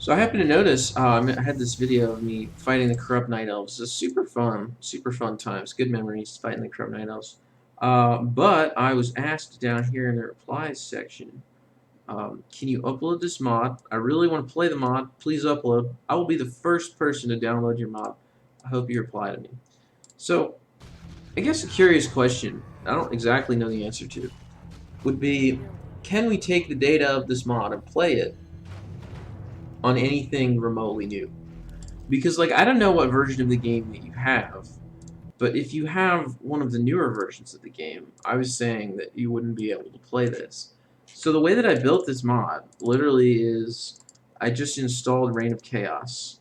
So I happened to notice I had this video of me fighting the corrupt night elves. It's super fun times, good memories fighting the corrupt night elves. But I was asked down here in the replies section, can you upload this mod? I really want to play the mod. Please upload. I will be the first person to download your mod. I hope you reply to me. So I guess a curious question I don't exactly know the answer to would be, can we take the data of this mod and play it on anything remotely new? Because, like, I don't know what version of the game that you have, but if you have one of the newer versions of the game, I was saying that you wouldn't be able to play this. So the way that I built this mod literally is I just installed Reign of Chaos.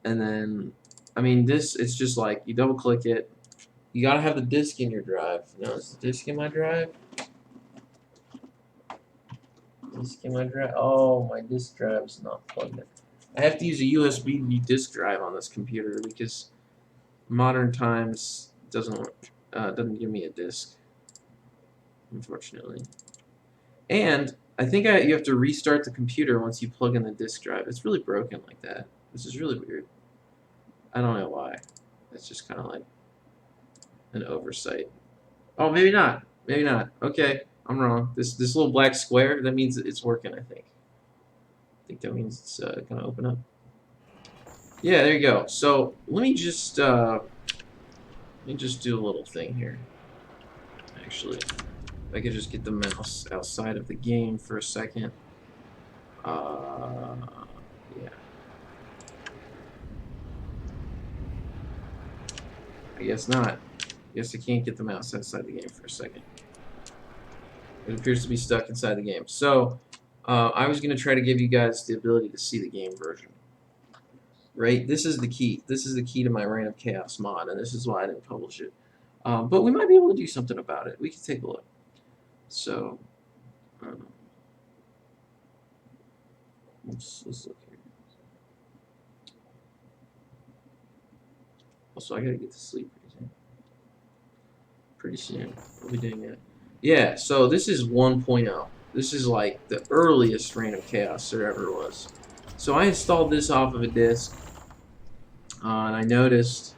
And then, I mean, it's just like, you double click it. You gotta have the disk in your drive. No, is the disk in my drive? Disk in my drive? Oh, my disk drive is not plugged in. I have to use a USB disk drive on this computer because modern times doesn't give me a disk, unfortunately. And I think you have to restart the computer once you plug in the disk drive. It's really broken like that. This is really weird. I don't know why. It's just kind of like an oversight. Oh, maybe not. Maybe not. Okay, I'm wrong. This little black square, that means it's working, I think. I think that means it's gonna open up. Yeah, there you go. So let me just do a little thing here. Actually, if I could just get the mouse outside of the game for a second. Yeah. I guess not. I guess I can't get the mouse outside the game for a second. It appears to be stuck inside the game. So, I was going to try to give you guys the ability to see the game version. Right? This is the key. This is the key to my Reign of Chaos mod, and this is why I didn't publish it. But we might be able to do something about it. We can take a look. So, let's look here. Also, I gotta get to sleep pretty soon. We'll be doing that. Yeah, so this is 1.0. This is like the earliest Reign of Chaos there ever was. So I installed this off of a disk, and I noticed,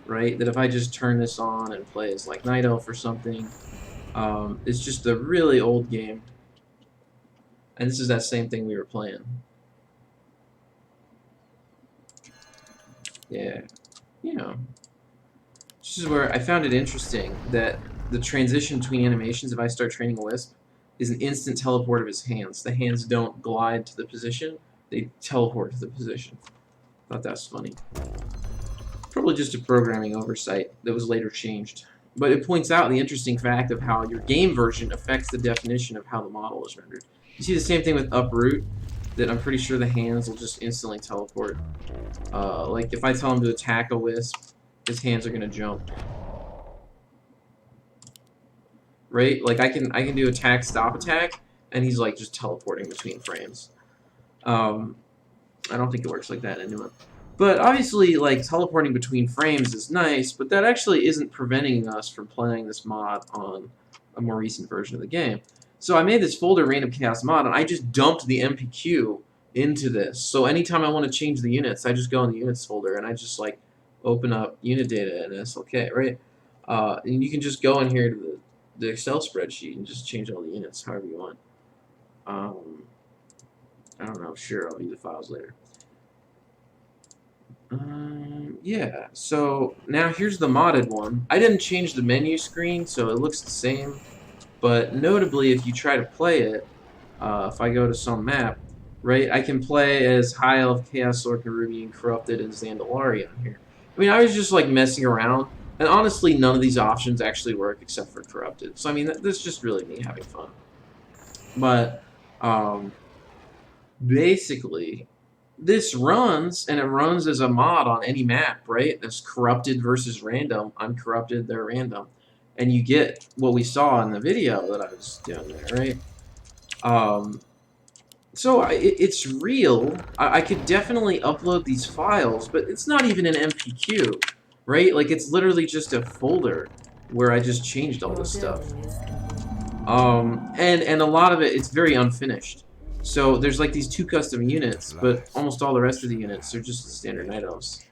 right, that if I just turn this on and play as like Night Elf or something, it's just a really old game. And this is that same thing we were playing. Yeah, you know. This is where I found it interesting that the transition between animations, if I start training a Wisp, is an instant teleport of his hands. The hands don't glide to the position, they teleport to the position. Thought that was funny. Probably just a programming oversight that was later changed. But it points out the interesting fact of how your game version affects the definition of how the model is rendered. You see the same thing with Uproot, that I'm pretty sure the hands will just instantly teleport. Like if I tell him to attack a Wisp, his hands are gonna jump. Right? Like I can do attack, stop, attack, and he's like just teleporting between frames. I don't think it works like that in New One. But obviously, like, teleporting between frames is nice, but that actually isn't preventing us from playing this mod on a more recent version of the game. So I made this folder, Reign of Chaos mod, and I just dumped the MPQ into this. So anytime I want to change the units, I just go in the units folder, and I just, like, open up unit data in SLK, right? And you can just go in here to the Excel spreadsheet and just change all the units however you want. I don't know, sure, I'll view the files later. Yeah, so now here's the modded one. I didn't change the menu screen, so it looks the same. But notably, if you try to play it, if I go to some map, right, I can play as High Elf, Chaos Orc, Nerubian, Corrupted, and Zandalari on here. I mean, I was just, like, messing around, and honestly, none of these options actually work except for Corrupted. So, I mean, that's just really me having fun. But, basically, this runs, and it runs as a mod on any map, right? There's corrupted versus random. I'm corrupted, they're random. And you get what we saw in the video that I was doing there, right? So it's real. I could definitely upload these files, but it's not even an MPQ, right? Like, it's literally just a folder where I just changed all this stuff. And a lot of it's very unfinished. So there's like these 2 custom units, but almost all the rest of the units are just the standard night elves.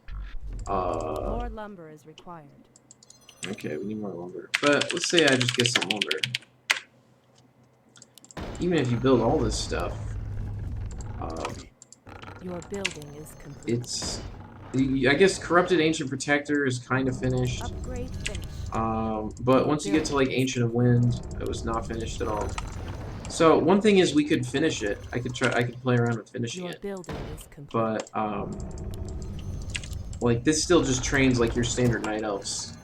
More lumber is required. Okay, we need more lumber. But let's say I just get some lumber. Even if you build all this stuff, Your building is complete. it's... I guess Corrupted Ancient Protector is kind of finished. Upgrade finished. But once you get to like Ancient of Wind, it was not finished at all. So one thing is we could finish it. I could play around with finishing Your it. building is complete. But like this still just trains like your standard night elves.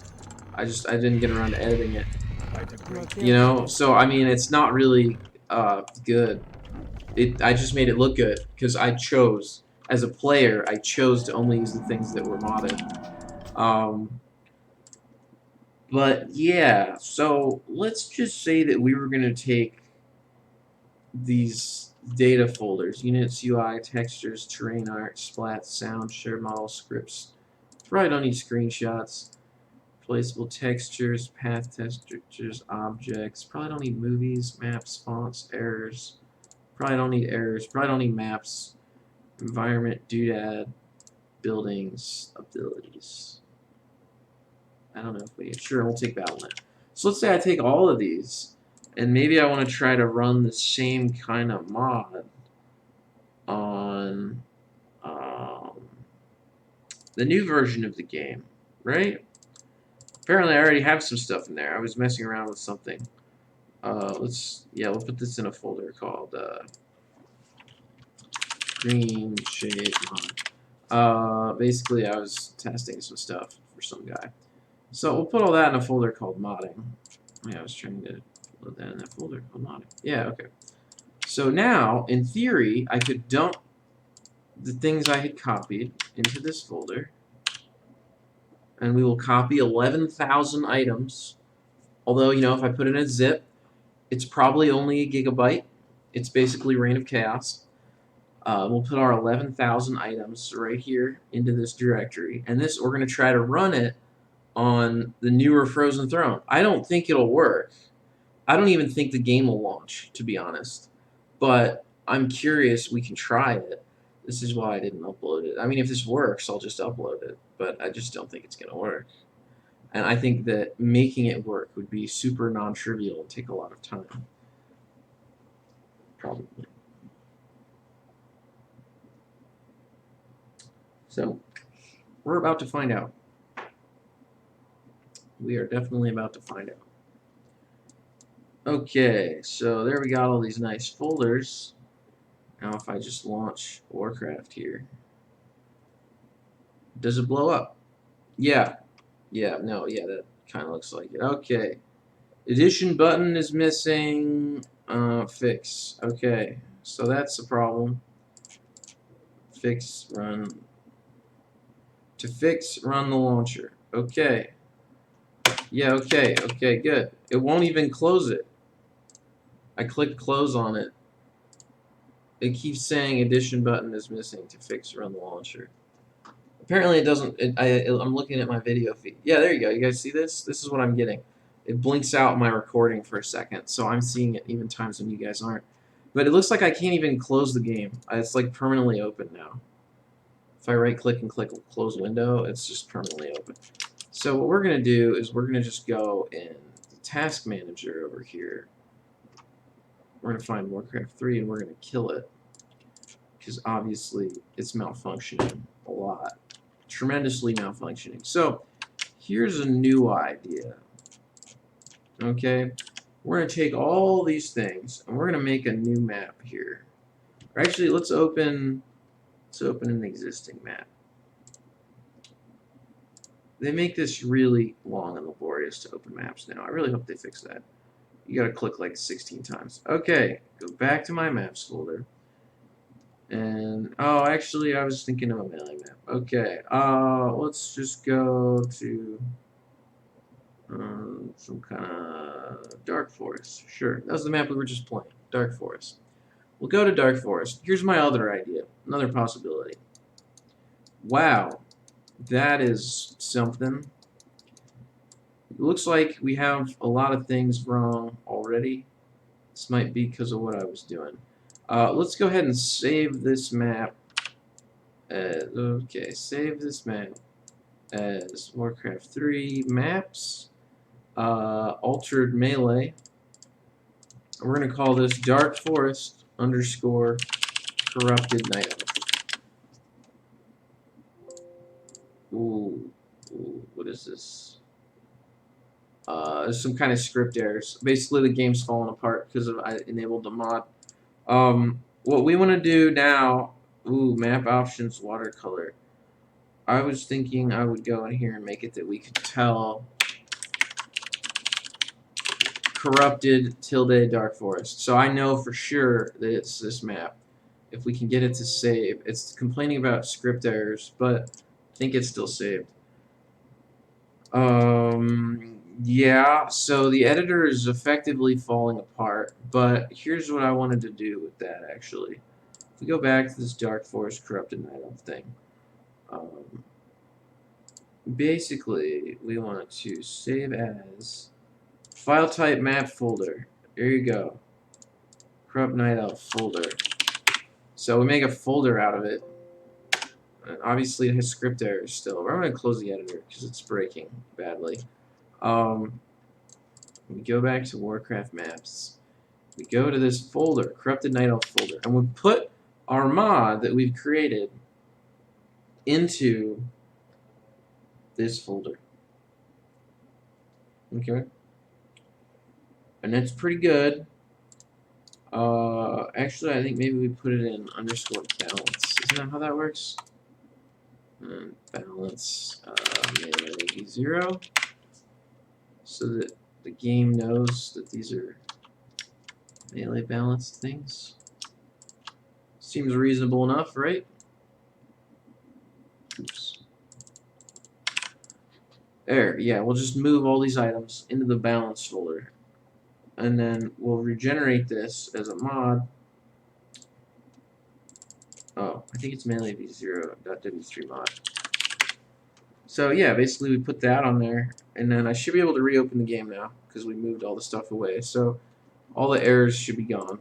I didn't get around to editing it. You know, so I mean it's not really good. I just made it look good because I chose as a player. I chose to only use the things that were modded. But yeah, so let's just say that we were gonna take these data folders: units, UI, textures, terrain art, splat, sound, shared model, scripts. Probably don't need screenshots. Placeable textures, path textures, objects. Probably don't need movies, maps, fonts, errors. Probably don't need errors. Probably don't need maps. Environment, doodad, buildings, abilities. I don't know if we... Sure, we'll take Battle.net. So let's say I take all of these, and maybe I want to try to run the same kind of mod on the new version of the game, right? Apparently I already have some stuff in there. I was messing around with something. We'll put this in a folder called Green Shade Mod. Basically I was testing some stuff for some guy. So we'll put all that in a folder called modding. Yeah, I was trying to load that in that folder called modding. Yeah, okay. So now, in theory, I could dump the things I had copied into this folder, and we will copy 11,000 items. Although, you know, if I put it in a zip, it's probably only a gigabyte. It's basically Reign of Chaos. We'll put our 11,000 items right here into this directory, and we're going to try to run it on the newer Frozen Throne. I don't think it'll work. I don't even think the game will launch, to be honest. But I'm curious. We can try it. This is why I didn't upload it. I mean, if this works, I'll just upload it. But I just don't think it's going to work. And I think that making it work would be super non-trivial and take a lot of time. Probably. So, we're about to find out. We are definitely about to find out. Okay, so there we got all these nice folders. Now if I just launch Warcraft here, does it blow up? Yeah. Yeah, no, yeah, that kind of looks like it. Okay. Edition button is missing. Fix. Okay, so that's the problem. Fix, run. To fix, run the launcher. Okay. Yeah, okay, okay, good. It won't even close it. I clicked close on it. It keeps saying edition button is missing to fix, run the launcher. Apparently it doesn't. I'm looking at my video feed. Yeah, there you go. You guys see this? This is what I'm getting. It blinks out my recording for a second, so I'm seeing it even times when you guys aren't. But it looks like I can't even close the game. It's like permanently open now. If I right-click and click close window, it's just permanently open. So what we're going to do is we're going to just go in the task manager over here. We're going to find Warcraft 3 and we're going to kill it. Because obviously it's malfunctioning a lot. Tremendously malfunctioning. So here's a new idea. Okay, we're going to take all these things and we're going to make a new map here. Or actually, let's open an existing map. They make this really long and laborious to open maps now. I really hope they fix that. You got to click like 16 times. Okay, go back to my maps folder. And, oh, actually, I was thinking of a melee map. Okay, let's just go to some kind of Dark Forest. Sure, that was the map we were just playing, Dark Forest. We'll go to Dark Forest. Here's my other idea, another possibility. Wow, that is something. It looks like we have a lot of things wrong already. This might be because of what I was doing. Let's go ahead and save this map. Okay, save this map as Warcraft 3 maps, altered melee. We're gonna call this Dark Forest underscore corrupted night elf. Ooh, what is this? There's some kind of script errors. Basically, the game's falling apart because I enabled the mod. What we want to do now, map options, watercolor. I was thinking I would go in here and make it that we could tell corrupted tilde dark forest. So I know for sure that it's this map. If we can get it to save. It's complaining about script errors, but I think it's still saved. Yeah, so the editor is effectively falling apart, but here's what I wanted to do with that, actually. If we go back to this Dark Forest Corrupted Night Elf thing, um, basically, we want to save as file type map folder. There you go. Corrupt Night Elf folder. So we make a folder out of it. And obviously, it has script errors still. We're going to close the editor because it's breaking badly. We go back to Warcraft maps. We go to this folder, Corrupted Night Elf folder, and we put our mod that we've created into this folder. Okay? And that's pretty good. Actually, I think maybe we put it in underscore balance. Isn't that how that works? Balance, maybe 0, so that the game knows that these are melee balanced things. Seems reasonable enough, right? Oops. There, yeah, we'll just move all these items into the balance folder. And then we'll regenerate this as a mod. Oh, I think it's melee v0.w3 mod. So yeah, basically we put that on there, and then I should be able to reopen the game now because we moved all the stuff away. So all the errors should be gone.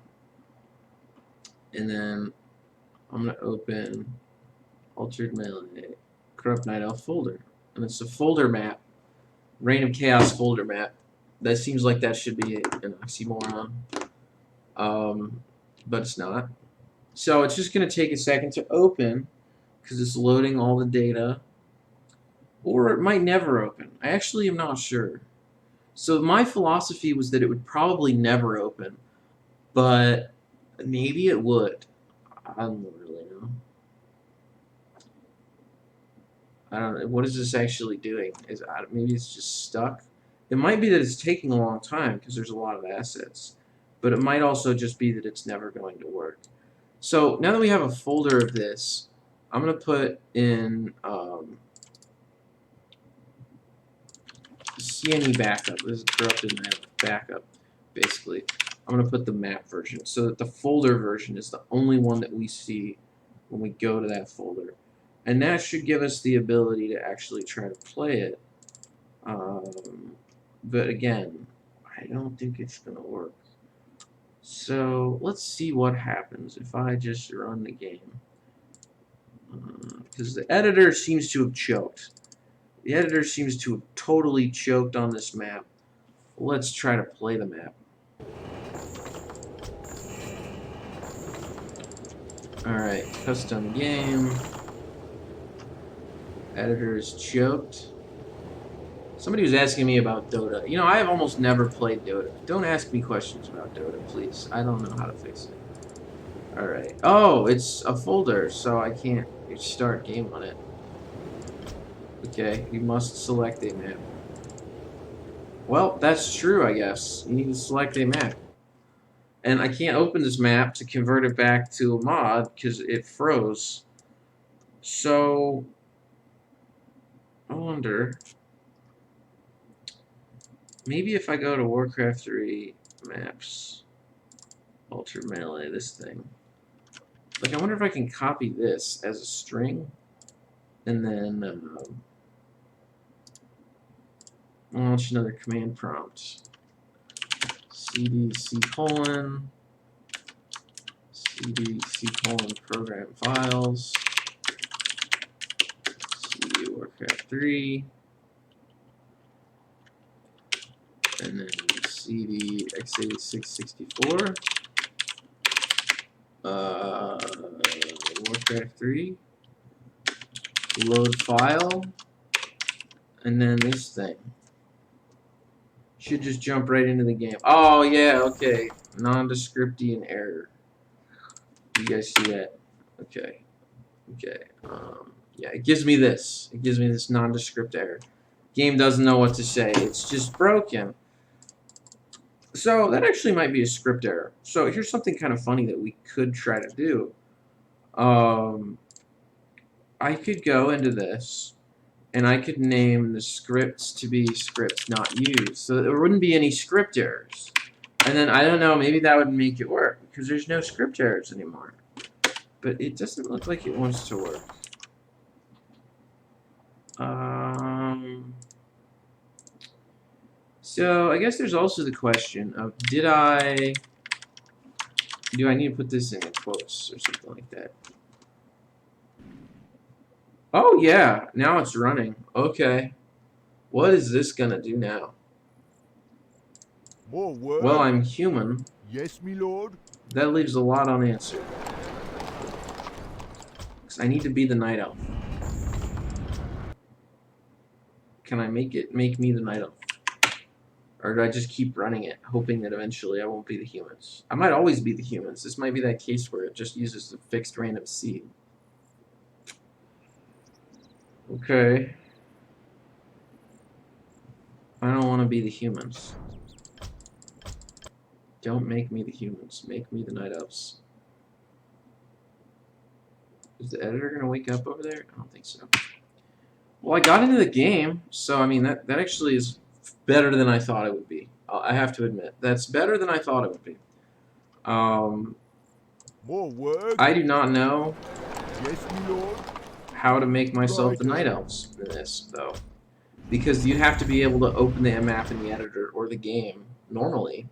And then I'm gonna open Altered Melee Corrupt Night Elf folder, and it's a folder map, Reign of Chaos folder map. That seems like that should be an oxymoron, but it's not. So it's just gonna take a second to open because it's loading all the data, or it might never open. I actually am not sure. So my philosophy was that it would probably never open, but maybe it would. I don't really know. I don't know. What is this actually doing? Maybe it's just stuck? It might be that it's taking a long time because there's a lot of assets, but it might also just be that it's never going to work. So now that we have a folder of this, I'm going to put in CNE backup. This is corrupted map backup, basically. I'm going to put the map version so that the folder version is the only one that we see when we go to that folder. And that should give us the ability to actually try to play it. But again, I don't think it's going to work. So let's see what happens if I just run the game. Because the editor seems to have choked. The editor seems to have totally choked on this map. Let's try to play the map. Alright, custom game. Editor is choked. Somebody was asking me about Dota. You know, I have almost never played Dota. Don't ask me questions about Dota, please. I don't know how to fix it. Alright. Oh, it's a folder, so I can't start game on it. Okay, you must select a map. Well, that's true, I guess. You need to select a map. And I can't open this map to convert it back to a mod because it froze. So, I wonder, maybe if I go to Warcraft 3 maps, Ultra Melee, this thing. Like, I wonder if I can copy this as a string and then launch another command prompt. cd:// cd c:\program files, cd Warcraft 3, and then cd x86 Warcraft 3, load file, and then this thing. Should just jump right into the game. Oh, yeah, okay. Nondescriptian error. You guys see that? Okay. Okay. Yeah, it gives me this. It gives me this nondescript error. Game doesn't know what to say. It's just broken. So that actually might be a script error. So here's something kind of funny that we could try to do. I could go into this, and I could name the scripts to be scripts not used, so there wouldn't be any script errors. And then, I don't know, maybe that would make it work, because there's no script errors anymore. But it doesn't look like it wants to work. So I guess there's also the question of, do I need to put this in quotes or something like that? Oh yeah, now it's running. Okay. What is this gonna do now? More work? Well, I'm human. Yes, me lord. That leaves a lot unanswered. Because I need to be the night elf. Can I make me the night elf? Or do I just keep running it, hoping that eventually I won't be the humans? I might always be the humans. This might be that case where it just uses a fixed random seed. Okay. I don't want to be the humans. Don't make me the humans. Make me the night elves. Is the editor going to wake up over there? I don't think so. Well, I got into the game, so I mean, that actually is better than I thought it would be. I have to admit. That's better than I thought it would be. More work? I do not know Yes, me lord. how to make myself the night elves in this, though. Because you'd have to be able to open the map in the editor or the game normally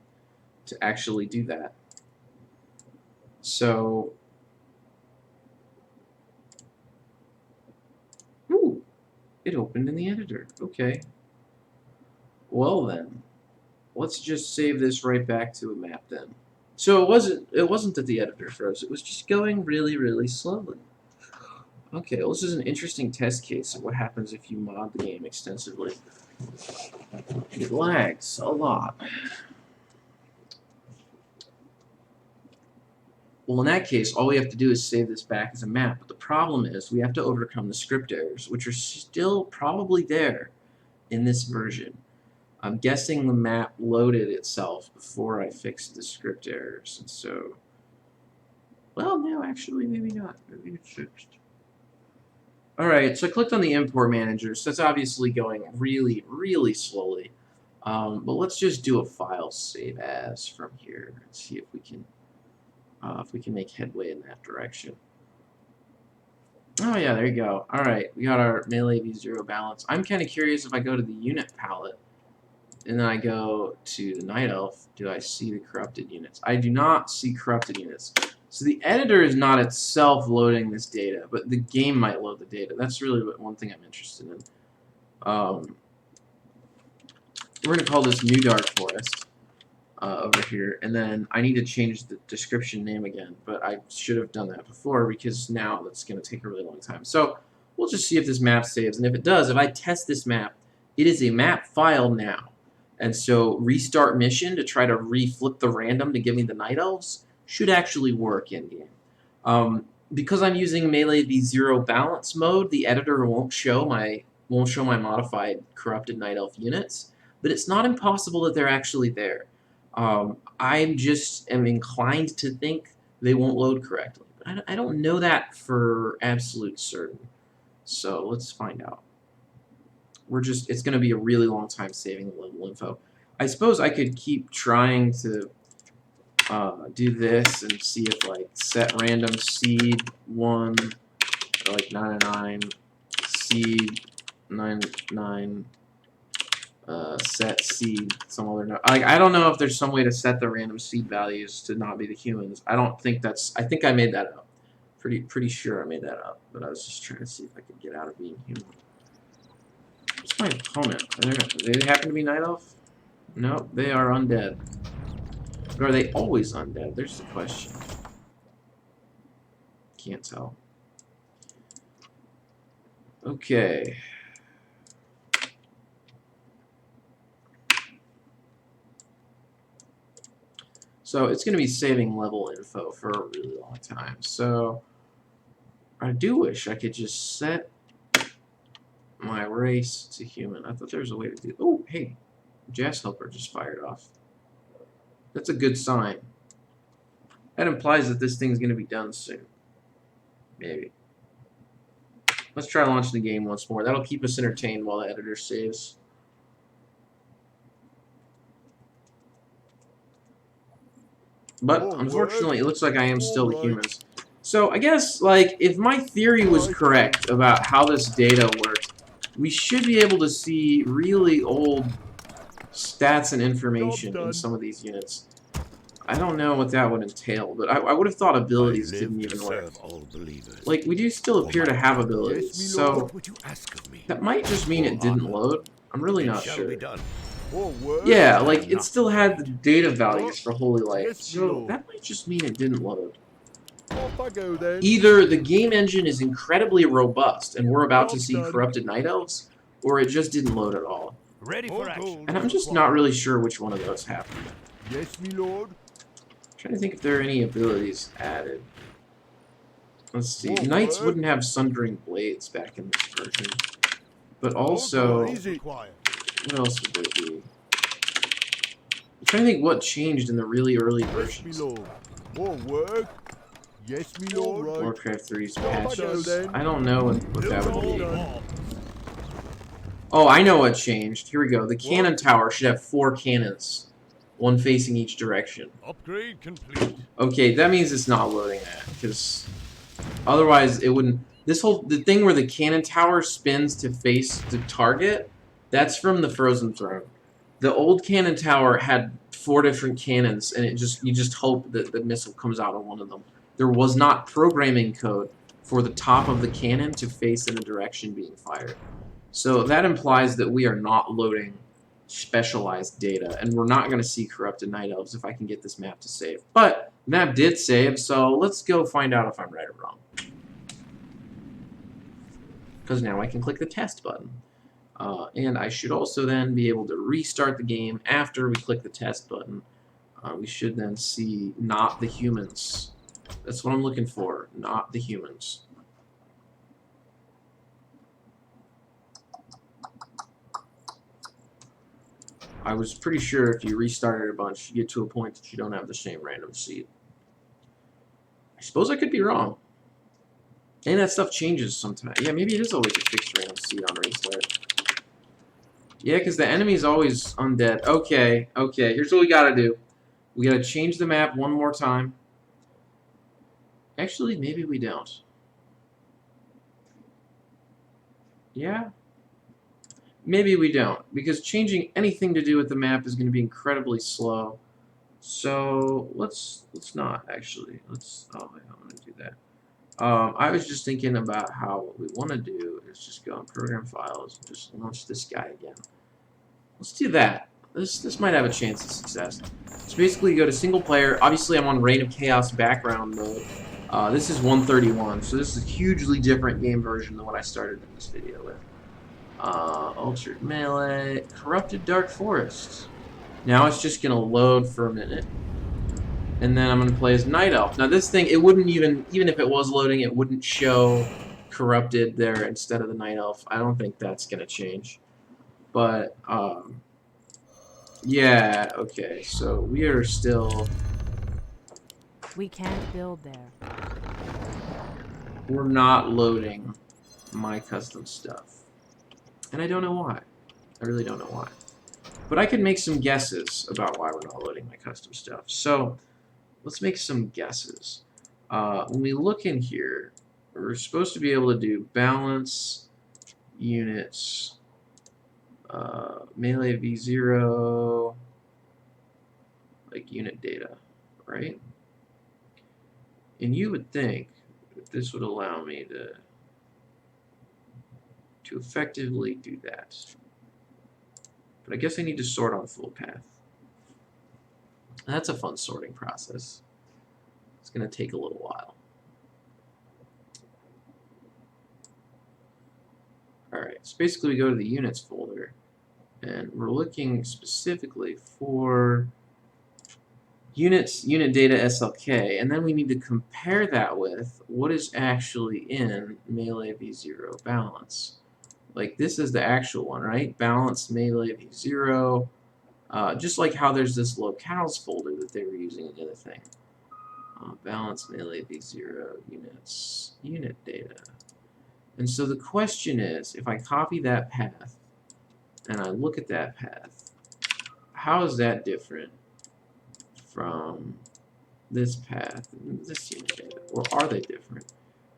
to actually do that. So, ooh, it opened in the editor. Okay. Well then, let's just save this right back to a map then. So it wasn't that the editor froze. It was just going really, really slowly. Okay, well, this is an interesting test case of what happens if you mod the game extensively. It lags a lot. Well, in that case, all we have to do is save this back as a map. But the problem is we have to overcome the script errors, which are still probably there in this version. I'm guessing the map loaded itself before I fixed the script errors. And so, well, no, actually, maybe not. Maybe it's fixed. Alright, so I clicked on the import manager, so that's obviously going really, really slowly. But let's just do a file save as from here and see if we can make headway in that direction. Oh yeah, there you go. Alright, we got our melee v0 balance. I'm kind of curious if I go to the unit palette and then I go to the night elf, do I see the corrupted units? I do not see corrupted units. So the editor is not itself loading this data, but the game might load the data. That's really one thing I'm interested in. We're going to call this New Dark Forest over here, and then I need to change the description name again, but I should have done that before because now that's going to take a really long time. So we'll just see if this map saves, and if it does, if I test this map, it is a map file now. And so restart mission to try to reflip the random to give me the night elves should actually work in game. Because I'm using melee v0 balance mode, the editor won't show my modified corrupted night elf units, but it's not impossible that they're actually there. I just am inclined to think they won't load correctly, but I don't know that for absolute certain. So let's find out. It's going to be a really long time saving the level info. I suppose I could keep trying to do this and see if like set random seed 1 or like 999 seed 99 set seed some other like I don't know if there's some way to set the random seed values to not be the humans. I don't think that's. I think I made that up. Pretty sure I made that up. But I was just trying to see if I could get out of being human. What's my opponent? Do they happen to be Night Elf? Nope, they are undead. But are they always undead? There's the question. Can't tell. Okay. So it's going to be saving level info for a really long time. So I do wish I could just set my race to human. I thought there was a way to do. Oh, hey, Jazz Helper just fired off. That's a good sign. That implies that this thing's going to be done soon. Maybe. Let's try launching the game once more. That'll keep us entertained while the editor saves. But unfortunately, it looks like I am still the humans. So I guess, like, if my theory was correct about how this data worked, we should be able to see really old stats and information in some of these units. I don't know what that would entail, but I would have thought abilities didn't even work. Like, we do still appear to have abilities, so that might just mean it didn't load. I'm really not sure. Yeah, like, it still had the data values for Holy Light, so that might just mean it didn't load. Either the game engine is incredibly robust and we're about to see corrupted Night Elves, or it just didn't load at all. Ready for action. And I'm just not really sure which one of those happened. Yes, me lord. I'm trying to think if there are any abilities added. Let's see. Knights wouldn't have Sundering Blades back in this version. But also, what else would there be? I'm trying to think what changed in the really early versions. More work. Yes, me lord. Warcraft 3's patches. I don't know what that would be. Oh, I know what changed. Here we go. The cannon tower should have 4 cannons. One facing each direction. Upgrade complete. Okay, that means it's not loading that, because otherwise it wouldn't. The thing where the cannon tower spins to face the target, that's from the Frozen Throne. The old cannon tower had 4 different cannons, and you just hope that the missile comes out of one of them. There was not programming code for the top of the cannon to face in the direction being fired. So that implies that we are not loading specialized data, and we're not going to see corrupted Night Elves if I can get this map to save. But the map did save, so let's go find out if I'm right or wrong. Because now I can click the test button. And I should also then be able to restart the game after we click the test button. We should then see not the humans. That's what I'm looking for, not the humans. I was pretty sure if you restarted a bunch, you get to a point that you don't have the same random seed. I suppose I could be wrong. And that stuff changes sometimes. Yeah, maybe it is always a fixed random seed on restart. Yeah, because the enemy's always undead. Okay, here's what we gotta do. We gotta change the map one more time. Actually, maybe we don't. Yeah? Maybe we don't, because changing anything to do with the map is going to be incredibly slow. So let's not actually. Oh, wait, I'm going to do that. I was just thinking about how what we want to do is just go on Program Files and just launch this guy again. Let's do that. This might have a chance of success. So basically, you go to single player. Obviously, I'm on Reign of Chaos background mode. This is 131, so this is a hugely different game version than what I started in this video with. Altered Melee, Corrupted Dark Forest. Now it's just going to load for a minute. And then I'm going to play as Night Elf. Now this thing, it wouldn't even if it was loading, it wouldn't show Corrupted there instead of the Night Elf. I don't think that's going to change. But, yeah, okay, so we are still... We can't build there. We're not loading my custom stuff. And I don't know why. I really don't know why. But I could make some guesses about why we're not loading my custom stuff. So, let's make some guesses. When we look in here, we're supposed to be able to do balance, units, Melee v0, like unit data, right? And you would think that this would allow me to effectively do that. But I guess I need to sort on full path. And that's a fun sorting process. It's going to take a little while. Alright, so basically we go to the units folder, and we're looking specifically for units, unit data SLK, and then we need to compare that with what is actually in Melee v0 balance. Like this is the actual one, right? Balance Melee v0, just like how there's this locales folder that they were using in the other thing. Balance Melee v0 units, unit data. And so the question is, if I copy that path and I look at that path, how is that different from this path and this unit data? Or are they different?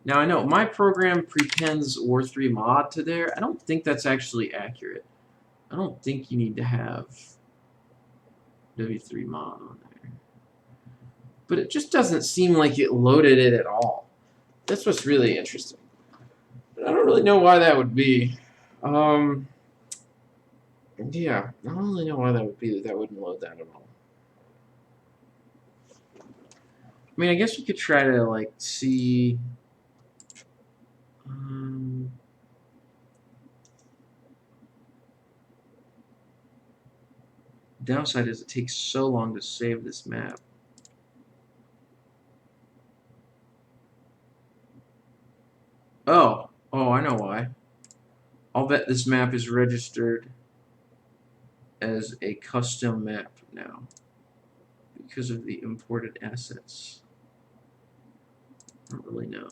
Now I know my program prepends War3 mod to there. I don't think that's actually accurate. I don't think you need to have W3 mod on there. But it just doesn't seem like it loaded it at all. That's what's really interesting. But I don't really know why that would be. Yeah, I don't really know why that would be that wouldn't load that at all. I mean, I guess we could try to, like, see... downside is it takes so long to save this map. Oh, I know why. I'll bet this map is registered as a custom map now because of the imported assets. I don't really know.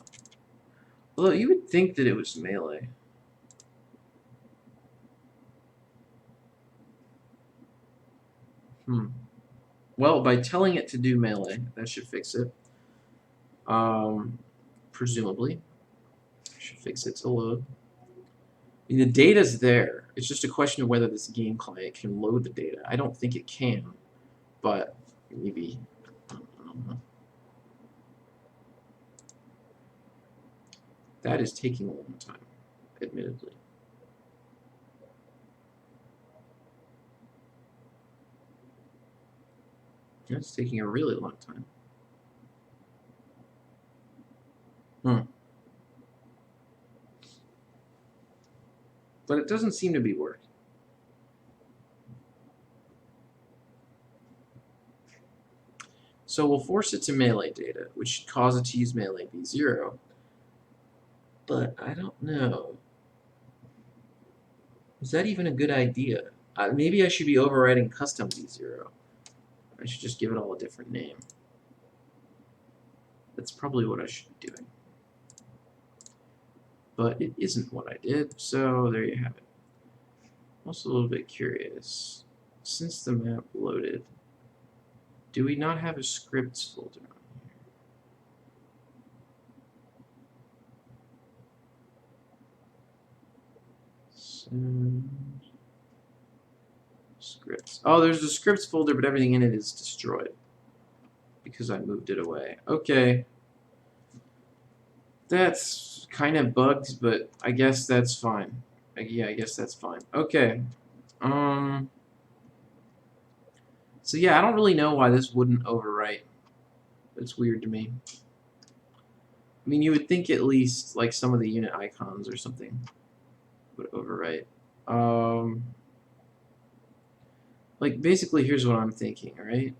Although you would think that it was Melee. Well, by telling it to do Melee, that should fix it. Presumably. Should fix it to load. I mean, the data's there. It's just a question of whether this game client can load the data. I don't think it can, but maybe. I don't know. That is taking a long time, admittedly. That's taking a really long time. But it doesn't seem to be working. So we'll force it to Melee data, which should cause it to use Melee v0. But I don't know. Is that even a good idea? Maybe I should be overriding custom v0. I should just give it all a different name. That's probably what I should be doing. But it isn't what I did, so there you have it. I'm also a little bit curious. Since the map loaded, do we not have a scripts folder on here? Scripts. Oh, there's a scripts folder, but everything in it is destroyed because I moved it away. Okay. That's kind of bugged, but I guess that's fine. Yeah, I guess that's fine. Okay. So yeah, I don't really know why this wouldn't overwrite. It's weird to me. I mean, you would think at least like some of the unit icons or something would overwrite. Like basically, here's what I'm thinking, right?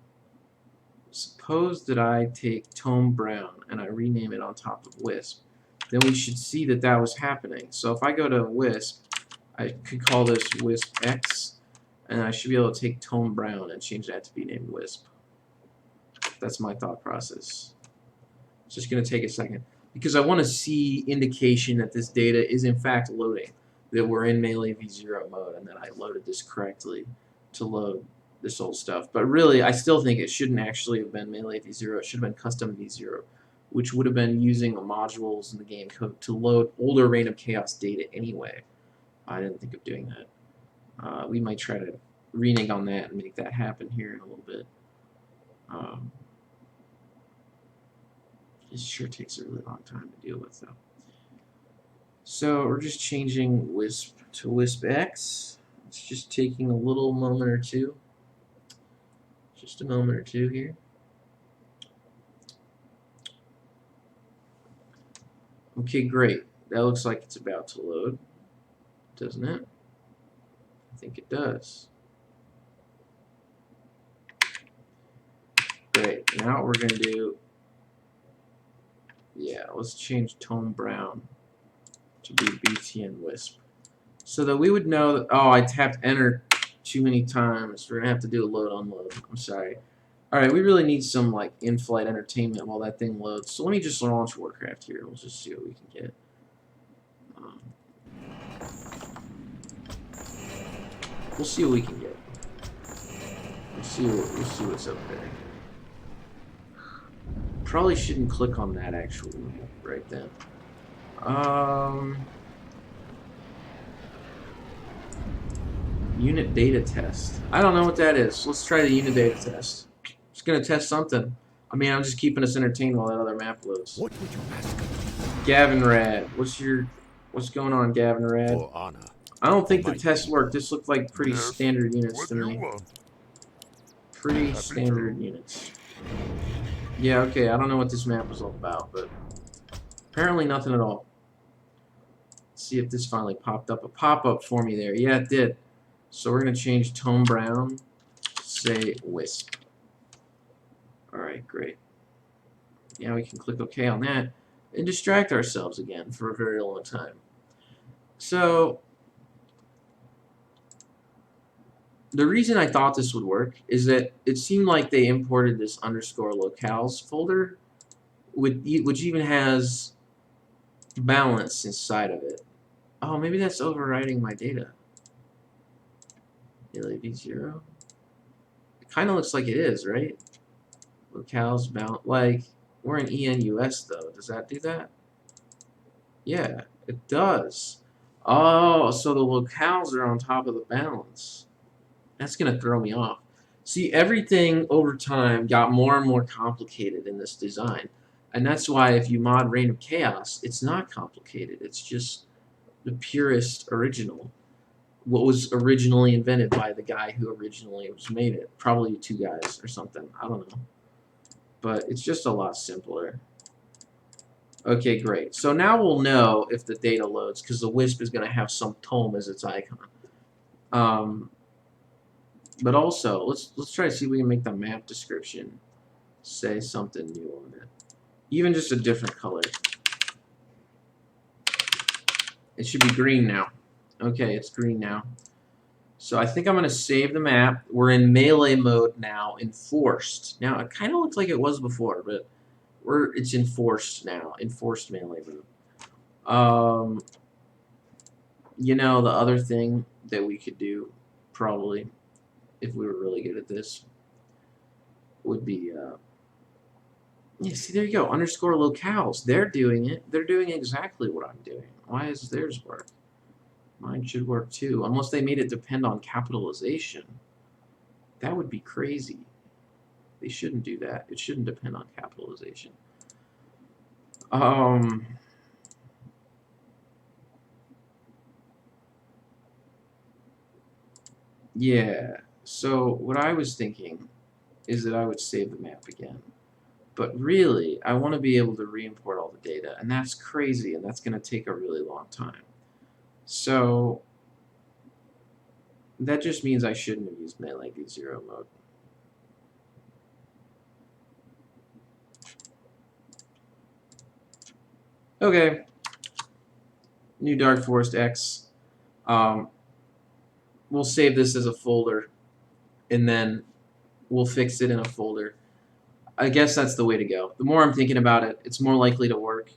Suppose that I take Tome Brown and I rename it on top of Wisp. Then we should see that that was happening. So if I go to Wisp, I could call this Wisp X, and I should be able to take Tome Brown and change that to be named Wisp. That's my thought process. It's just going to take a second. Because I want to see indication that this data is in fact loading. That we're in Melee v0 mode and that I loaded this correctly to load this old stuff. But really, I still think it shouldn't actually have been Melee v0. It should have been custom v0, which would have been using the modules in the game code to load older Reign of Chaos data anyway. I didn't think of doing that. We might try to renege on that and make that happen here in a little bit. It sure takes a really long time to deal with, though. So we're just changing Wisp to Wisp X. It's just taking a little moment or two. Just a moment or two here. Okay, great. That looks like it's about to load, doesn't it? I think it does. Great. Now what we're going to do, yeah, let's change tone brown to be BTN Wisp. So that we would know that, oh, I tapped enter too many times. We're going to have to do a load unload. I'm sorry. Alright, we really need some like in-flight entertainment while that thing loads. So let me just launch Warcraft here. We'll just see what we can get. We'll see what we can get. We'll see what's up there. Probably shouldn't click on that actually right then. Unit data test. I don't know what that is. Let's try the unit data test. Just gonna test something. I mean, I'm just keeping us entertained while that other map loads. What would you ask? Gavin Rad, what's going on, Gavin Rad? For honor. I don't think For the test might. worked. This looked like pretty Yes. standard units What to do me. you want? Pretty Happy standard to. units. Yeah, okay, I don't know what this map was all about, but apparently nothing at all. Let's see if this finally popped up. A pop-up for me there. Yeah, it did. So we're going to change tone brown to say Wisp. Alright, great. Now we can click OK on that and distract ourselves again for a very long time. So the reason I thought this would work is that it seemed like they imported this underscore locales folder, which even has balance inside of it. Oh, maybe that's overriding my data. LAV0. It kind of looks like it is, right? Locales balance. Like, we're in ENUS though. Does that do that? Yeah, it does. Oh, so the locales are on top of the balance. That's going to throw me off. See, everything over time got more and more complicated in this design. And that's why if you mod Reign of Chaos, it's not complicated. It's just the purest original. What was originally invented by the guy who originally made it. Probably two guys or something. I don't know. But it's just a lot simpler. Okay, great. So now we'll know if the data loads, because the Wisp is going to have some tome as its icon. But also, let's try to see if we can make the map description say something new on it. Even just a different color. It should be green now. Okay, it's green now. So I think I'm going to save the map. We're in melee mode now, enforced. Now, it kind of looks like it was before, but it's enforced now. Enforced melee mode. You know, the other thing that we could do, probably, if we were really good at this, would be, yeah, see, there you go, underscore locales. They're doing it. They're doing exactly what I'm doing. Why does theirs work? Mine should work too, unless they made it depend on capitalization. That would be crazy. They shouldn't do that. It shouldn't depend on capitalization. Yeah, so what I was thinking is that I would save the map again. But really, I want to be able to re-import all the data, and that's crazy, and that's going to take a really long time. So that just means I shouldn't have used melee v0 mode. Okay. New Dark Forest X. We'll save this as a folder, and then we'll fix it in a folder. I guess that's the way to go. The more I'm thinking about it, it's more likely to work.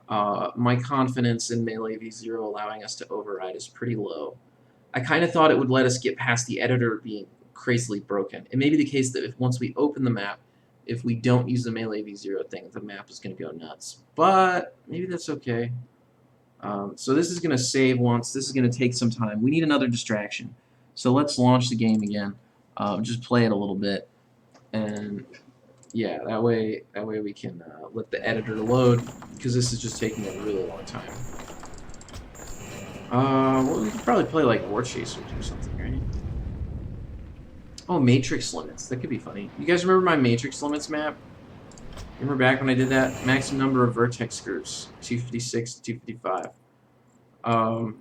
My confidence in melee v0 allowing us to override is pretty low. I kind of thought it would let us get past the editor being crazily broken. It may be the case that if once we open the map, if we don't use the melee v0 thing, the map is going to go nuts. But maybe that's okay. So this is going to save once. This is going to take some time. We need another distraction. So let's launch the game again. Just play it a little bit, and yeah, that way we can let the editor load, because this is just taking a really long time. Well, we could probably play like War Chasers or something, right? Oh, Matrix Limits. That could be funny. You guys remember my Matrix Limits map? Remember back when I did that? Maximum number of vertex groups, 256 to 255.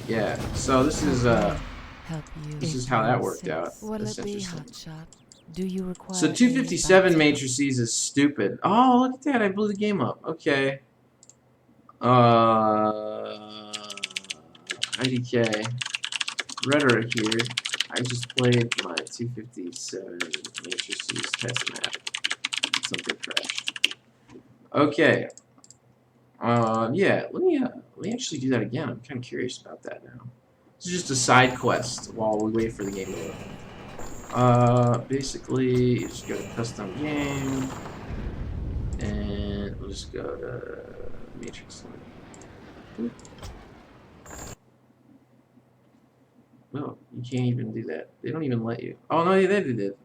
Yeah. So this is Help you. this is how that worked out. What'll That's it be, interesting. hotshot? Do you require So 257 matrices is stupid. Oh, look at that! I blew the game up. Okay. IDK. Rhetoric here. I just played my 257 matrices test map. Something crashed. Okay. Yeah. Let me actually do that again. I'm kind of curious about that now. It's just a side quest while we wait for the game to load. Basically, you just go to custom game, and we'll just go to matrix limit. No, you can't even do that. They don't even let you. Oh, no, they did.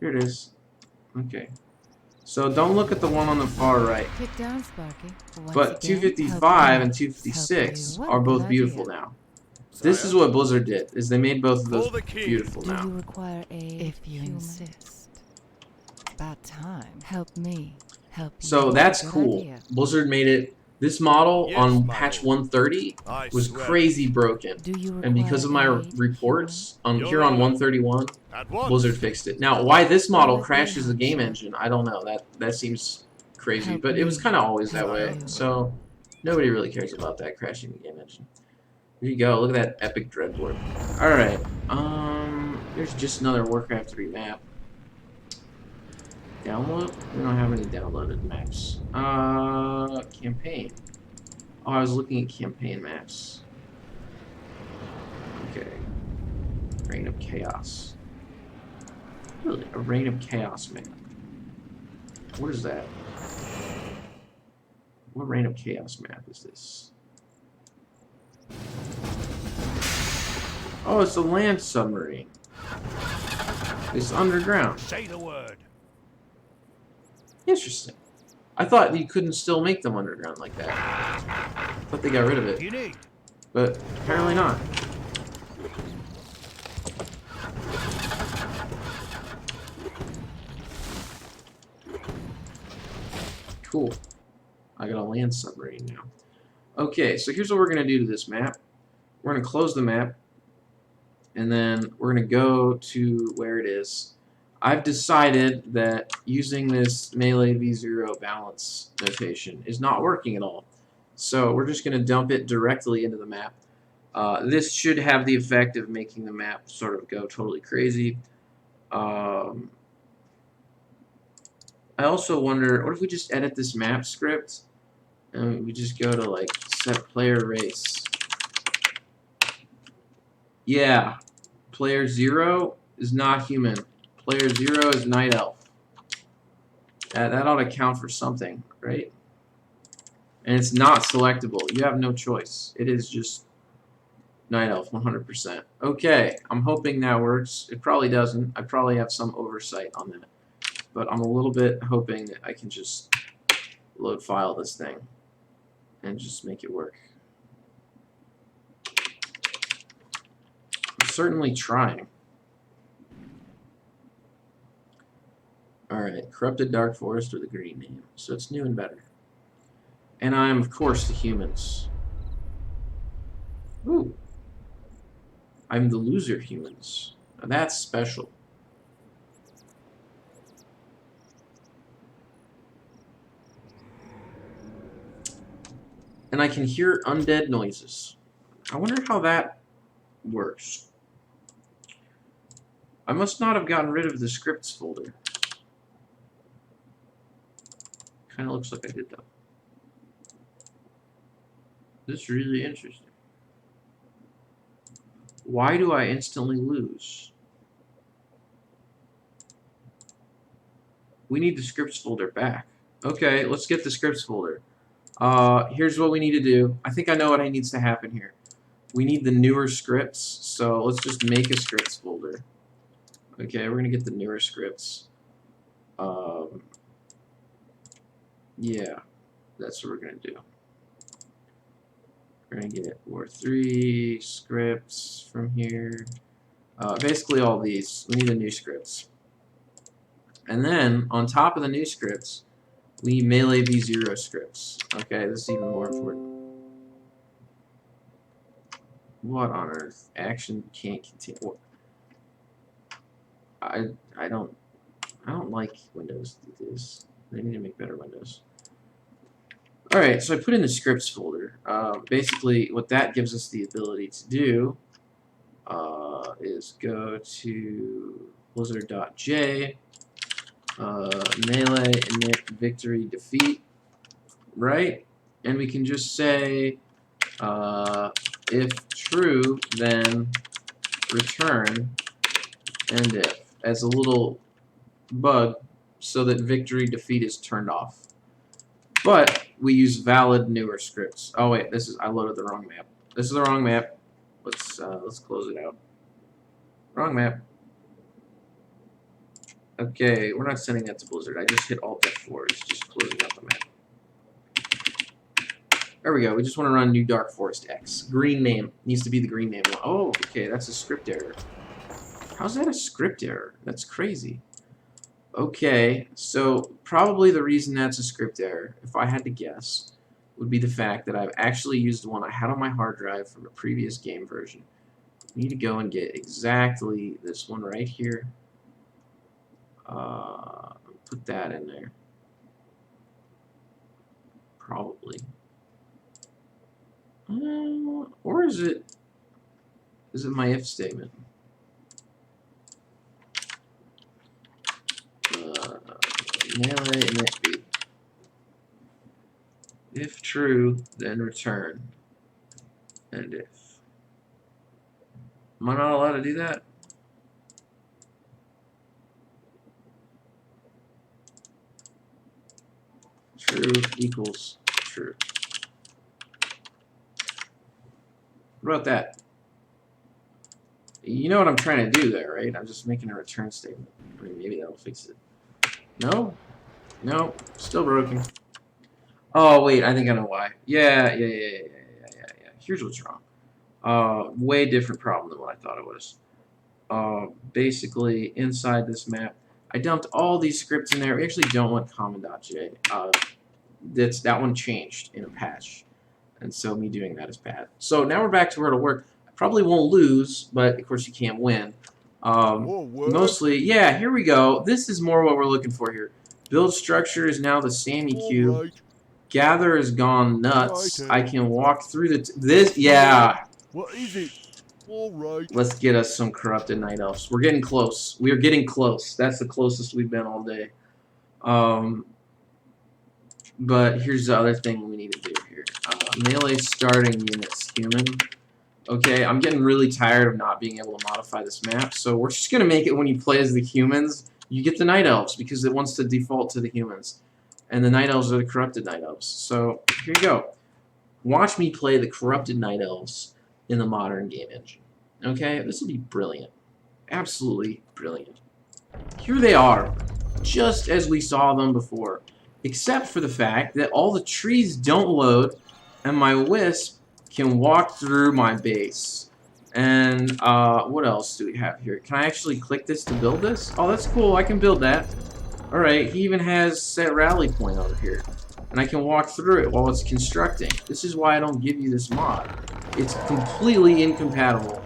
Here it is. Okay. So don't look at the one on the far right. Kick down, Sparky. Once But again, 255 help and you. 256 What a are good both idea. beautiful now. This is what Blizzard did, is they made both of those For the king. beautiful Do you now. require aid? If you insist. About time. Help me. Help you. So What a that's good cool. idea. Blizzard made it. This model Yes, on my patch lord. 130 I was swear crazy broken. Do you require And because of my aid, reports on Your here on honor. 131, At once. Blizzard fixed it. Now, why this model Will it be crashes the game hotshot? engine, I don't know. That seems crazy, Help but it was me. kind of always that Help way. you. So nobody really cares about that crashing the game engine. Here you go. Look at that epic dreadboard. All right. Here's just another Warcraft 3 map. Download? We don't have any downloaded maps. Campaign. Oh, I was looking at campaign maps. Okay. Reign of Chaos. Really? A Reign of Chaos map. What is that? What Reign of Chaos map is this? Oh, it's a land submarine. It's underground. Say the word. Interesting. I thought you couldn't still make them underground like that. I thought they got rid of it. You need. But apparently not. Cool. I got a land submarine now. Okay, so here's what we're going to do to this map. We're going to close the map, and then we're going to go to where it is. I've decided that using this melee v0 balance notation is not working at all. So we're just going to dump it directly into the map. This should have the effect of making the map sort of go totally crazy. I also wonder, what if we just edit this map script and we just go to like set player race? Yeah, player 0 is not human. Player 0 is night elf. That ought to count for something, right? And it's not selectable. You have no choice. It is just night elf 100%. Okay, I'm hoping that works. It probably doesn't. I probably have some oversight on that. But I'm a little bit hoping that I can just load file this thing and just make it work. I'm certainly trying. Alright, Corrupted Dark Forest with a green name. So it's new and better. And I'm, of course, the humans. Ooh. I'm the loser humans. Now that's special. And I can hear undead noises. I wonder how that works. I must not have gotten rid of the scripts folder. Kind of looks like I did though. This is really interesting. Why do I instantly lose? We need the scripts folder back. Okay, let's get the scripts folder. Here's what we need to do. I think I know what needs to happen here. we need the newer scripts, so let's just make a scripts folder. Okay, we're gonna get the newer scripts. Yeah, that's what we're gonna do. We're gonna get War3 scripts from here. Basically all these. We need the new scripts. And then, on top of the new scripts, we need melee v0 scripts. Okay, this is even more important. What on earth? Action can't continue. What? I don't like Windows do this. They need to make better Windows. Alright, so I put in the scripts folder. Basically, what that gives us the ability to do is go to blizzard.j, melee init victory defeat, right? And we can just say, if true, then return end if, as a little bug so that victory defeat is turned off. But we use valid newer scripts. Oh wait, I loaded the wrong map. This is the wrong map. Let's close it out. Wrong map. Okay, we're not sending that to Blizzard. I just hit Alt F4. It's just closing out the map. There we go. We just want to run New Dark Forest X. Green name. Needs to be the green name. Oh, okay, that's a script error. How's that a script error? That's crazy. Okay, so probably the reason that's a script error, if I had to guess, would be the fact that I've actually used one I had on my hard drive from a previous game version. I need to go and get exactly this one right here. Put that in there. Probably. Or is it my if statement? Melee init b. If true, then return. And if. Am I not allowed to do that? True equals true. What about that? You know what I'm trying to do there, right? I'm just making a return statement. I mean, maybe that'll fix it. No? No. Still broken. Oh, wait. I think I know why. Yeah. Here's what's wrong. Way different problem than what I thought it was. Basically, inside this map, I dumped all these scripts in there. We actually don't want common.j. That one changed in a patch. And so me doing that is bad. So now we're back to where it'll work. I probably won't lose, but of course you can't win. Mostly, yeah, here we go. This is more what we're looking for here. Build structure is now the Sammy cube. Right. Gather has gone nuts. Right, I can walk through this. Yeah. What is it? All right. Let's get us some corrupted night elves. We're getting close. We are getting close. That's the closest we've been all day. But here's the other thing we need to do here. Melee starting units human. Okay, I'm getting really tired of not being able to modify this map, so we're just gonna make it when you play as the humans, you get the night elves because it wants to default to the humans, and the night elves are the corrupted night elves. So here you go. Watch me play the corrupted night elves in the modern game engine. Okay, this will be brilliant, absolutely brilliant. Here they are, just as we saw them before, except for the fact that all the trees don't load, and my wisp can walk through my base. And what else do we have here? Can I actually click this to build this? Oh, that's cool. I can build that. Alright, he even has set rally point over here. And I can walk through it while it's constructing. This is why I don't give you this mod. It's completely incompatible.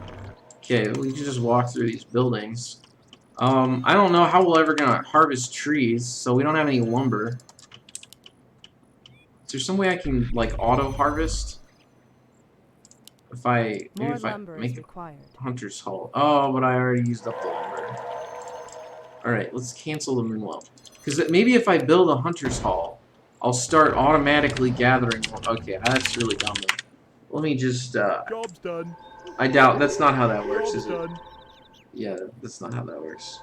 Okay, we can just walk through these buildings. I don't know how we're ever gonna harvest trees, so we don't have any lumber. Is there some way I can, like, auto-harvest? If I make a hunter's haul. Oh, but I already used up the lumber. Alright, let's cancel the moonwell. Because maybe if I build a hunter's haul, I'll start automatically gathering. Okay, that's really dumb. Let me just, Job's done. I doubt, that's not how that works, is Job's it? done. Yeah, that's not how that works.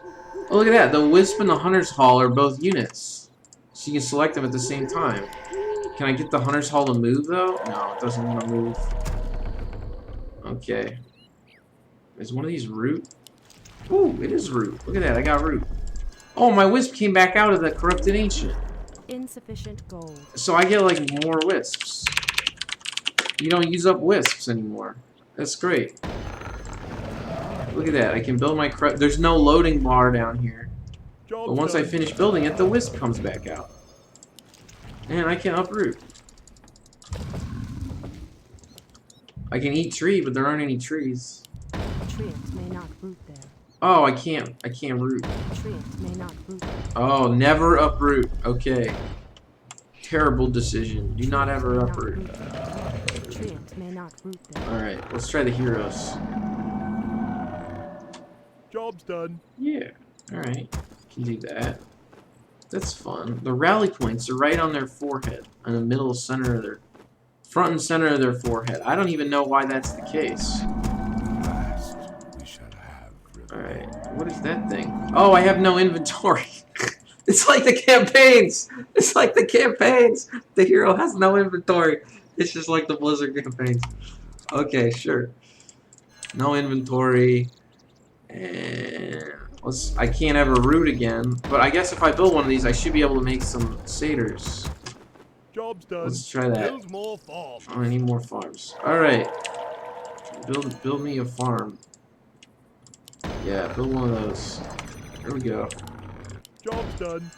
Oh, look at that. The wisp and the hunter's haul are both units. So you can select them at the same time. Can I get the hunter's haul to move, though? No, it doesn't want to move. Okay. Is one of these root? Ooh, it is root. Look at that, I got root. Oh, my wisp came back out of the corrupted ancient. Insufficient gold. So I get like more wisps. You don't use up wisps anymore. That's great. Look at that, I can build my there's no loading bar down here. Job But once I done. finish building it, the wisp comes back out. And I can uproot. I can eat tree, but there aren't any trees. Treant may not root there. Oh, I can't root. Treant may not root there. Oh, never uproot. Okay. Terrible decision. Do not ever uproot. Treant may not root there. Alright, let's try the heroes. Job's done. Yeah. Alright. Can do that. That's fun. The rally points are right on their forehead. In the middle center of their... front and center of their forehead. I don't even know why that's the case. Last we shall have. Alright. What is that thing? Oh, I have no inventory. It's like the campaigns! It's like the campaigns! The hero has no inventory. It's just like the Blizzard campaigns. Okay, sure. No inventory. And I can't ever root again. But I guess if I build one of these, I should be able to make some satyrs. Job's done. Let's try that. Build more farms. Oh, I need more farms. Alright. Build me a farm. Yeah, build one of those. There we go. Job's done.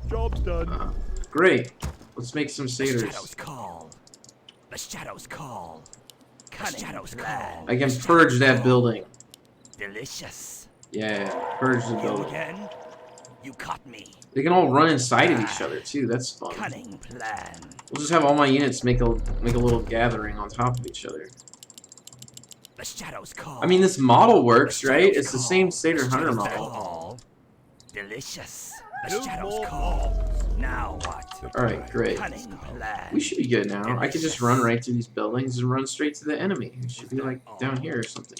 Job's done. Great. Let's make some The satyrs. shadows call. The shadows call. Cunning shadows call. I can purge that building. Delicious. Yeah, purge the You building. again? You caught me. They can all run inside of each other too. That's fun. Cunning plan. We'll just have all my units make a little gathering on top of each other. The shadows call. I mean, this model works, The right? shadows It's the call. same Satyr The Hunter shadows model. call. Delicious. The Build shadows more call. Now what? Alright, great. Cunning plan. We should be good now. I could just run right through these buildings and run straight to the enemy. It should be like down here or something.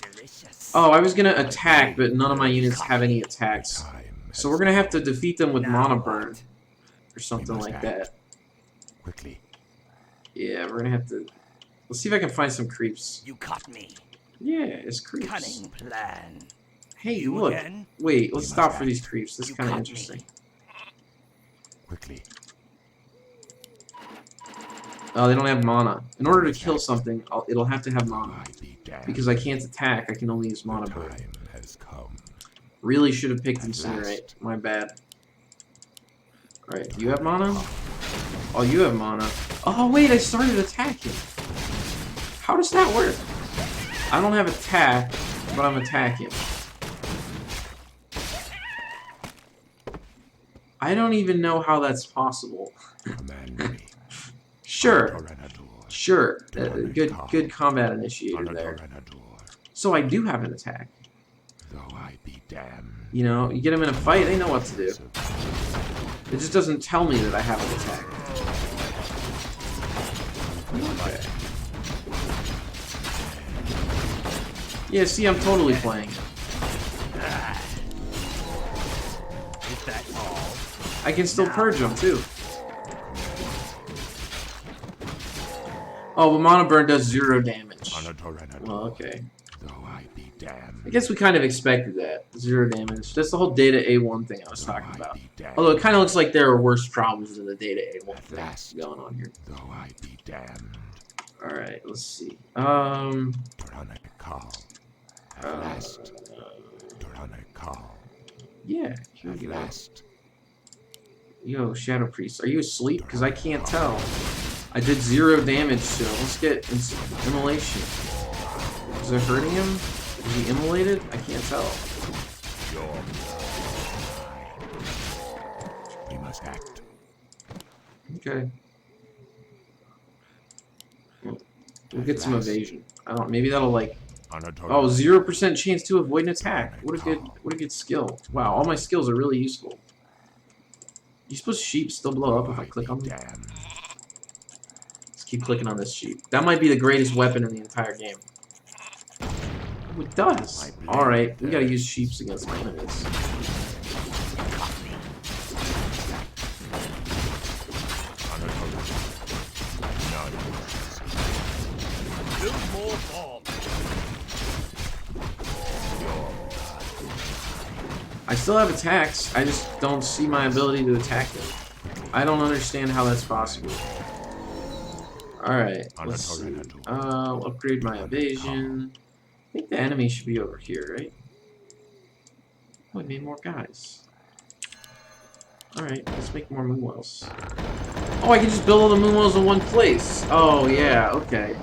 Delicious. Oh, I was gonna attack, but none of my units have any attacks. Time So we're gonna have to defeat them with Now mana what? burn or something like that. quickly. Yeah, we're gonna have to. Let's see if I can find some creeps. You caught me. Yeah, it's creeps. Cunning plan. Hey, You look. again? Wait, let's stop for these creeps. This is You kind of caught me. interesting. Quickly. Oh, they don't have mana. In order to kill something, it'll have to have mana. I be damned. Because I can't attack, I can only use the mana burn. time has come. Really should have picked At Incinerate. last. My bad. Alright, do you have mana? Oh, you have mana. Oh, wait, I started attacking. How does that work? I don't have attack, but I'm attacking. I don't even know how that's possible. Command me. Sure, Torrenador. sure. Good combat initiator there. Torrenador. So I do have an attack. Though I be damned. You know, you get them in a fight, they know what to do. It just doesn't tell me that I have an attack. Okay. Yeah, see, I'm totally playing. Is that all? I can still purge them, too. Oh, but Mana Burn does 0 damage. On a Torrenador. Well, okay. Though I be damned. I guess we kind of expected that. 0 damage. That's the whole Data A1 thing I was Though talking I about. be damned. Although it kind of looks like there are worse problems than the Data A1 thing last. going on here. Though I be damned. Alright, let's see. Torrenador. At Uh, last. Torrenador. yeah, here we At go. last. Yo, Shadow Priest, are you asleep? Because I can't tell. I did 0 damage still. Let's get immolation. Is it hurting him? Is he immolated? I can't tell. We must act. Okay. We'll get some evasion. I don't. Maybe that'll like. On a Oh, 0% chance to avoid an attack. What a good skill. Wow, all my skills are really useful. You suppose sheep still blow up if I click on them? Damned. Let's keep clicking on this sheep. That might be the greatest weapon in the entire game. Oh, it does. Alright, we gotta use sheeps against my enemies. On a I still have attacks. I just don't see my ability to attack them. I don't understand how that's possible. Alright, let's see. I'll upgrade my evasion. I think the enemy should be over here, right? Oh, we made more guys. Alright, let's make more moonwells. Oh, I can just build all the moonwells in one place. Oh, yeah, okay.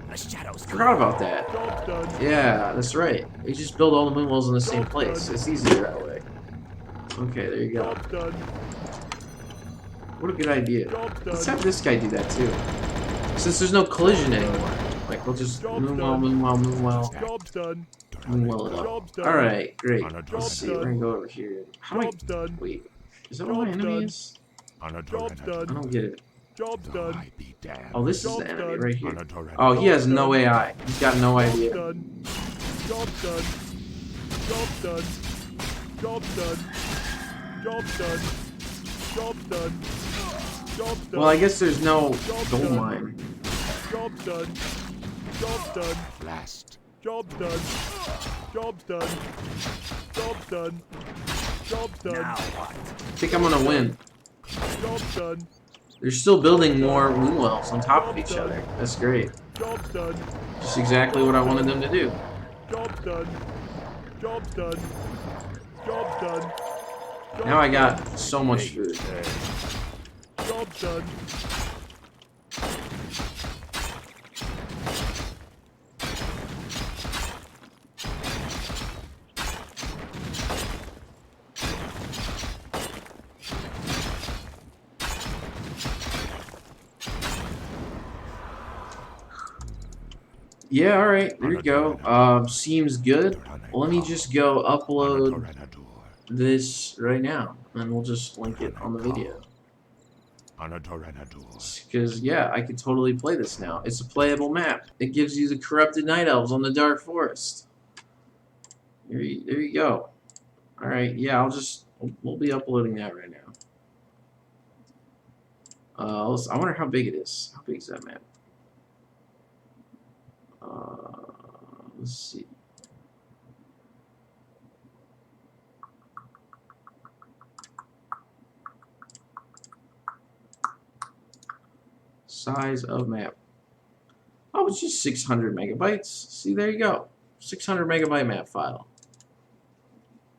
The shadows Forgot about that. Job done. Yeah, that's right. You just build all the moonwells in the same place. It's easier that way. Okay, there you go. Job done. What a good idea. Job Let's done. have this guy do that too. Since there's no collision anymore. Like, we'll just moonwell, moonwell, moonwell, Job's done. moonwell it up. Job's done. Alright, great. Job's Let's see, we're gonna go over here. How do I... Job's done. Wait, is that what my Job's enemy done. is? Job's I done. don't get it. Job's done. Oh, this is Job's the enemy done. right here. Oh, he has no AI. He's got no Job's idea. done. Job's done. Job's done. Job's done. Job's done. Job's done. Job's done. Well, I guess there's no Job's gold done. mine. Job's done. Job's done. Last. Job's done. Job's done. Job's done. Job's done. Now what? I think I'm gonna win. Job's done. They're still building more moonwells on top of each other. That's great. Job's done. Just exactly what I wanted them to do. Job's done. Job's done. Job's done. Now I got so much food. Job's done. Yeah, alright, there you go. Seems good. Let me just go upload this right now, and we'll just link it on the video. Because, yeah, I could totally play this now. It's a playable map. It gives you the corrupted night elves on the Dark Forest. There you go. Alright, yeah, we'll be uploading that right now. I wonder how big it is. How big is that map? Let's see. Size of map. Oh, it's just 600 megabytes. See, there you go. 600 megabyte map file.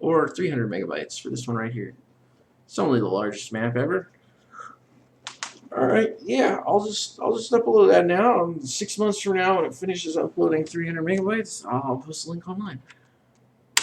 Or 300 megabytes for this one right here. It's only the largest map ever. Alright, yeah, I'll just upload that now. 6 months from now, when it finishes uploading 300 megabytes, I'll post a link online.